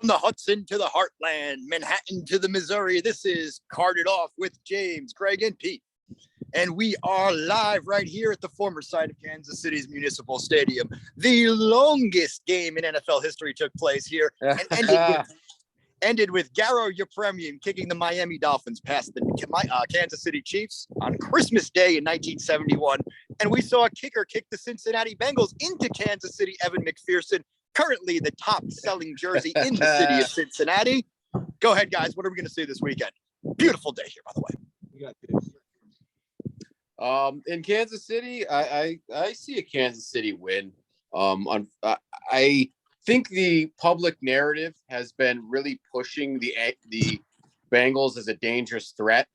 the Hudson to the Heartland, Manhattan to the Missouri, this is Carted Off with James, Greg, and Pete. And we are live right here at the former site of Kansas City's Municipal Stadium. The longest game in NFL history took place here and ended with Garo Yepremian kicking the Miami Dolphins past the Kansas City Chiefs on Christmas Day in 1971. And we saw a kicker kick the Cincinnati Bengals into Kansas City, Evan McPherson, currently the top-selling jersey in the city of Cincinnati. Go ahead, guys. What are we going to see this weekend? Beautiful day here, by the way. You got this. In Kansas City, I see a Kansas City win. I think the public narrative has been really pushing the Bengals as a dangerous threat,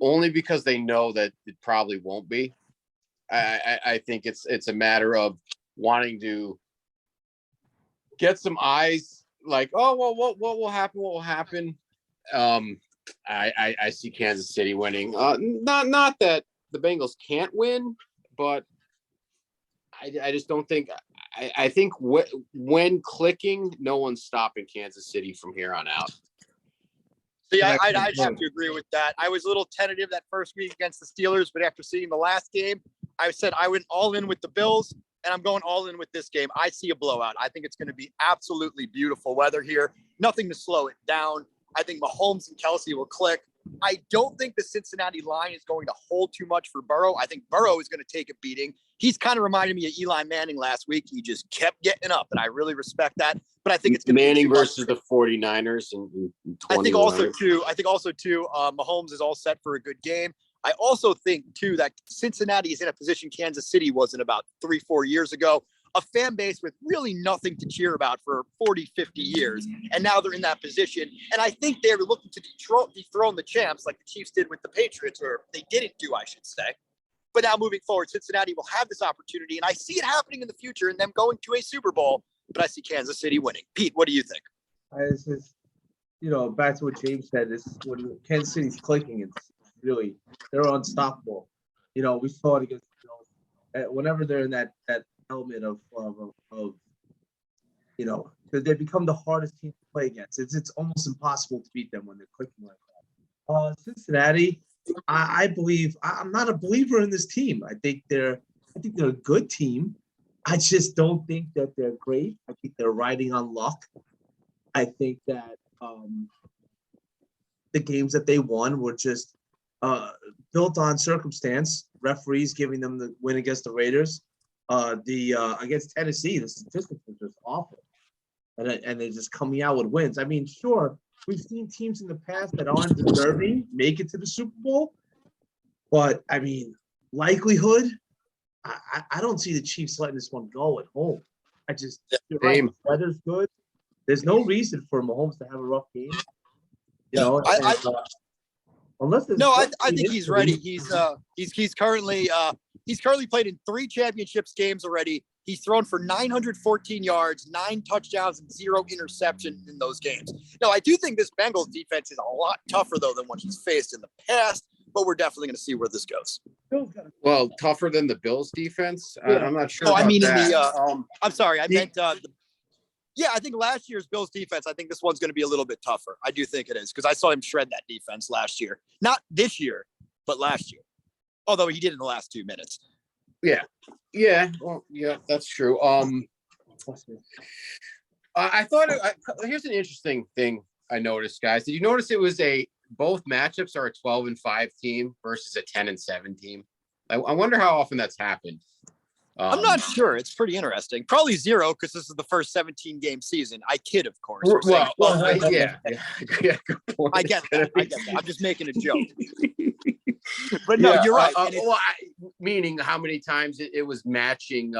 only because they know that it probably won't be. I think it's a matter of wanting to get some eyes, like, oh well, what will happen? What will happen? I see Kansas City winning. Not that the Bengals can't win, but I just don't think. I think when clicking, no one's stopping Kansas City from here on out. See, I'd have to agree with that. I was a little tentative that first week against the Steelers, but after seeing the last game, I said I went all in with the Bills, and I'm going all in with this game. I see a blowout. I think it's going to be absolutely beautiful weather here. Nothing to slow it down. I think Mahomes and Kelsey will click. I don't think the Cincinnati line is going to hold too much for Burrow. I think Burrow is going to take a beating. He's kind of reminded me of Eli Manning last week. He just kept getting up, and I really respect that. But I think it's going to be Manning versus the 49ers. I think also too, Mahomes is all set for a good game. I also think too that Cincinnati is in a position Kansas City was in about 3-4 years ago. A fan base with really nothing to cheer about for 40, 50 years. And now they're in that position. And I think they're looking to dethrone the champs like the Chiefs did with the Patriots, or they didn't do, I should say. But now moving forward, Cincinnati will have this opportunity. And I see it happening in the future and them going to a Super Bowl. But I see Kansas City winning. Pete, what do you think? It's just, back to what James said, is when Kansas City's clicking, it's really, they're unstoppable. We saw it against, whenever they're in that element of because they become the hardest team to play against. It's almost impossible to beat them when they're clicking like that. Cincinnati, I believe, I'm not a believer in this team. I think they're a good team. I just don't think that they're great. I think they're riding on luck. I think that the games that they won were just built on circumstance. Referees giving them the win against the Raiders. Against Tennessee, the statistics are just awful, and they're just coming out with wins. I mean, sure, we've seen teams in the past that aren't deserving make it to the Super Bowl, but I mean, likelihood, I don't see the Chiefs letting this one go at home. Right, the weather's good. There's no reason for Mahomes to have a rough game. Unless I think he's ready. He's currently played in 3 championships games already. He's thrown for 914 yards, 9 touchdowns, and 0 interceptions in those games. Now, I do think this Bengals defense is a lot tougher, though, than what he's faced in the past, but we're definitely going to see where this goes. Well, tougher than the Bills defense? Yeah. I'm not sure. I'm sorry. I meant I think last year's Bills defense, I think this one's going to be a little bit tougher. I do think it is, because I saw him shred that defense last year. Not this year, but last year. Although he did in the last 2 minutes. Yeah. Well, yeah, that's true. I thought here's an interesting thing I noticed, guys. Did you notice it was both matchups are a 12-5 team versus a 10-7 team? I wonder how often that's happened. I'm not sure. It's pretty interesting. Probably 0, because this is the first 17-game season. I kid, of course. Yeah. Good point. I get that. I'm just making a joke. But no, you're right. Meaning how many times it was matching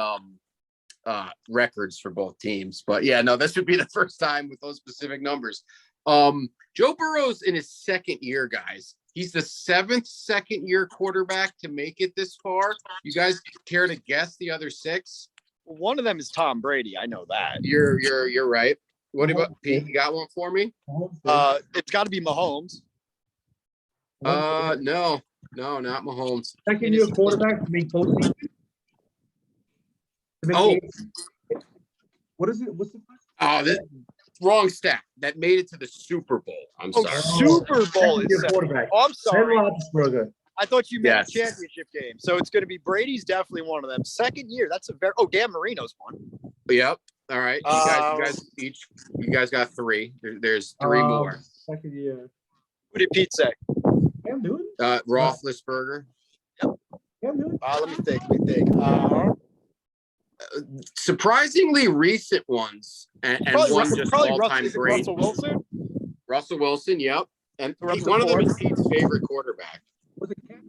records for both teams. But yeah, no, this would be the first time with those specific numbers. Joe Burrow's in his second year, guys. He's the 7th second-year quarterback to make it this far. You guys care to guess the other 6? Well, one of them is Tom Brady. I know that. You're right. What about Pete? You got one for me? It's got to be Mahomes. No, not Mahomes. Second-year quarterback to make postseason. Oh, what is it? What's the question? Oh, wrong stat. that made it to the Super Bowl. I'm Oh, sorry. Super Bowl Second-year is. quarterback. Oh, I'm Ben sorry. Roethlisberger. I thought you meant the Yes. championship game. So it's going to be Brady's definitely one of them. Second year. That's a very. Oh, Dan Marino's one. Yep. All right. You guys got three. There's three more. Second year. What did Pete say? Cam Newton. Roethlisberger. Cam Newton. Let me think. Surprisingly recent ones, and one just all-time is it great. Russell Wilson. Russell Wilson. Yep. And Russell one of them is Ford. Pete's favorite quarterback. Was it Cam?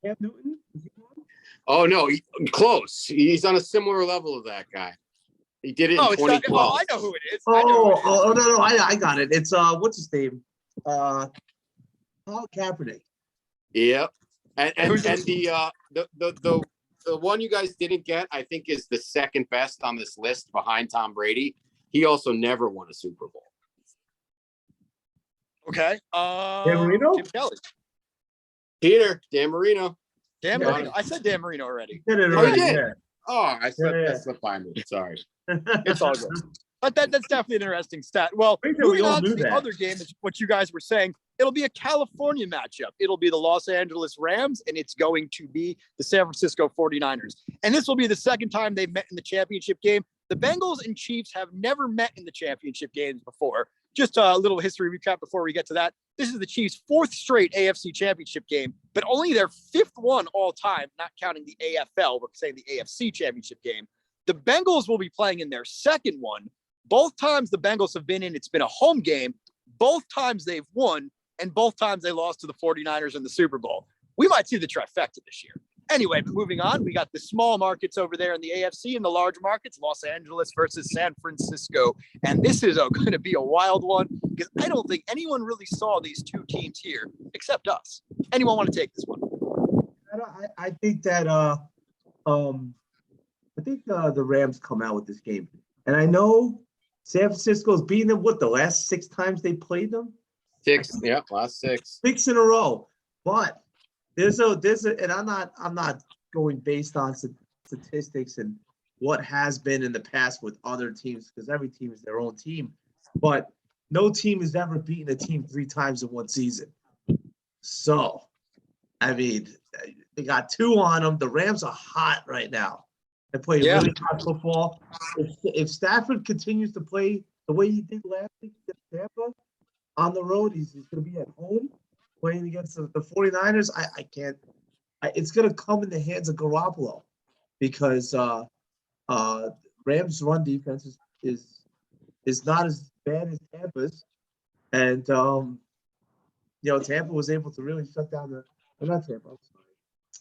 Cam Newton? Was he one? Oh no, close. He's on a similar level of that guy. He did it in It's not. 2012. I know who it is. I know who it is. No, I got it. It's what's his name? Paul Kaepernick. Yep. And Who's the one you guys didn't get, I think, is the second best on this list behind Tom Brady. He also never won a Super Bowl. Okay. Dan Marino? Jim Kelly. Dan Marino. Dan Yeah. Marino. I said Dan Marino already. Did it Oh, already, you did? yeah. Oh, I slipped, Yeah. that slipped by me. Sorry. It's all good. But that's definitely an interesting stat. Well, I think that we moving all on to knew the that. other game, is what you guys were saying. It'll be a California matchup. It'll be the Los Angeles Rams, and it's going to be the San Francisco 49ers. And this will be the second time they've met in the championship game. The Bengals and Chiefs have never met in the championship games before. Just a little history recap before we get to that. This is the Chiefs' fourth straight AFC championship game, but only their fifth one all time, not counting the AFL. We're saying the AFC championship game. The Bengals will be playing in their second one. Both times the Bengals have been in, it's been a home game. Both times they've won, and both times they lost to the 49ers in the Super Bowl. We might see the trifecta this year. Anyway, but moving on, we got the small markets over there in the AFC and the large markets, Los Angeles versus San Francisco. And this is going to be a wild one because I don't think anyone really saw these two teams here except us. Anyone want to take this one? I think that the Rams come out with this game. And I know San Francisco's beaten them, the last 6 times they played them? 6. Yep, last 6. 6 in a row. But there's a, and I'm not going based on statistics and what has been in the past with other teams, because every team is their own team. But no team has ever beaten a team 3 times in one season. So, I mean, they got 2 on them. The Rams are hot right now. They play really hot football. If Stafford continues to play the way he did last week against Tampa on the road, he's going to be at home playing against the 49ers. I can't. It's going to come in the hands of Garoppolo because Rams' run defense is not as bad as Tampa's, and Tampa was able to really shut down not Tampa. I'm sorry.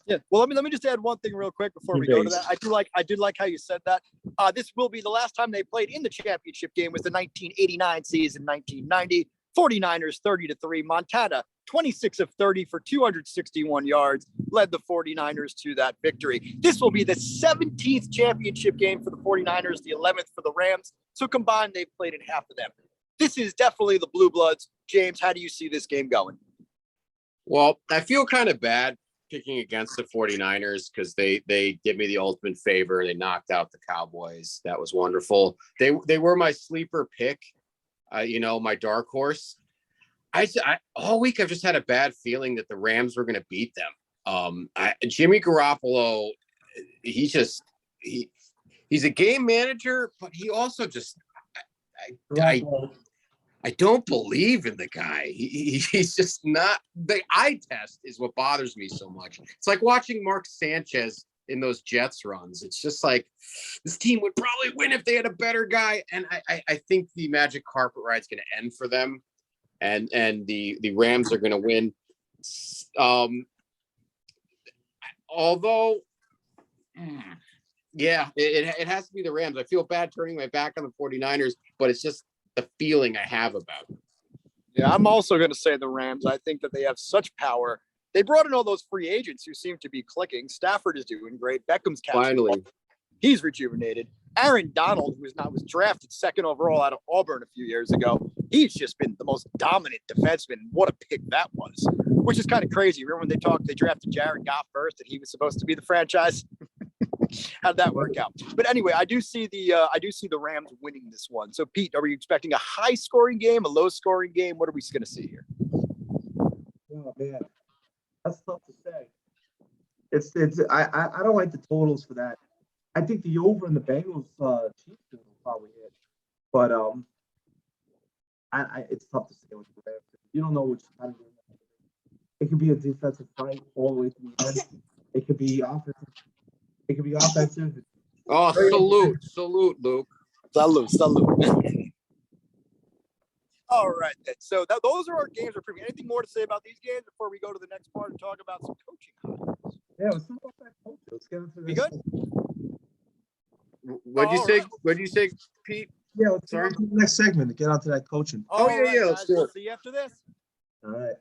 Yeah. Well, let me just add one thing real quick before we go to that. I did like how you said that. This will be the last time they played in the championship game was the 1989 season, 1990. 49ers 30-3. Montana 26 of 30 for 261 yards led the 49ers to that victory. This will be the 17th championship game for the 49ers, the 11th for the Rams. So combined, they've played in half of them. This is definitely the Blue Bloods. James, how do you see this game going? Well, I feel kind of bad picking against the 49ers because they did me the ultimate favor. They knocked out the Cowboys. That was wonderful. They were my sleeper pick, my dark horse. I all week I've just had a bad feeling that the Rams were going to beat them. Jimmy Garoppolo, he's a game manager, but he also just I don't believe in the guy. He's just not. The eye test is what bothers me so much. It's like watching Mark Sanchez in those Jets runs. It's just like this team would probably win if they had a better guy. And I think the magic carpet ride's going to end for them, and the Rams are going to win. Although, it has to be the Rams. I feel bad turning my back on the 49ers, but it's just the feeling I have about it. Yeah, I'm also going to say the Rams. I think that they have such power. They brought in all those free agents who seem to be clicking. Stafford is doing great. Beckham's catching. Finally. He's rejuvenated. Aaron Donald, who was drafted 2nd overall out of Auburn a few years ago, he's just been the most dominant defenseman. What a pick that was, which is kind of crazy. Remember when they drafted Jared Goff first and he was supposed to be the franchise? How'd that work out? But anyway, I do see the Rams winning this one. So Pete, are we expecting a high scoring game, a low scoring game? What are we going to see here? Oh man, that's tough to say. I don't like the totals for that. I think the over in the Bengals Chiefs will probably hit, but it's tough to say with the Rams. You don't know which kind of game. It could be a defensive fight all the way to the end. It could be offensive. It could be offensive. Oh, salute, Luke. Salute. All right, then. So those are our games. We're previewing. Anything more to say about these games before we go to the next part and talk about some coaching hires? Yeah, let's talk about that culture. Let's get into We this. good? What'd you say? What'd you say, Pete? Yeah, let's Sorry. go to the next segment to get onto that coaching. Oh, yeah, All right, let's guys, do we'll it. see you after this. All right.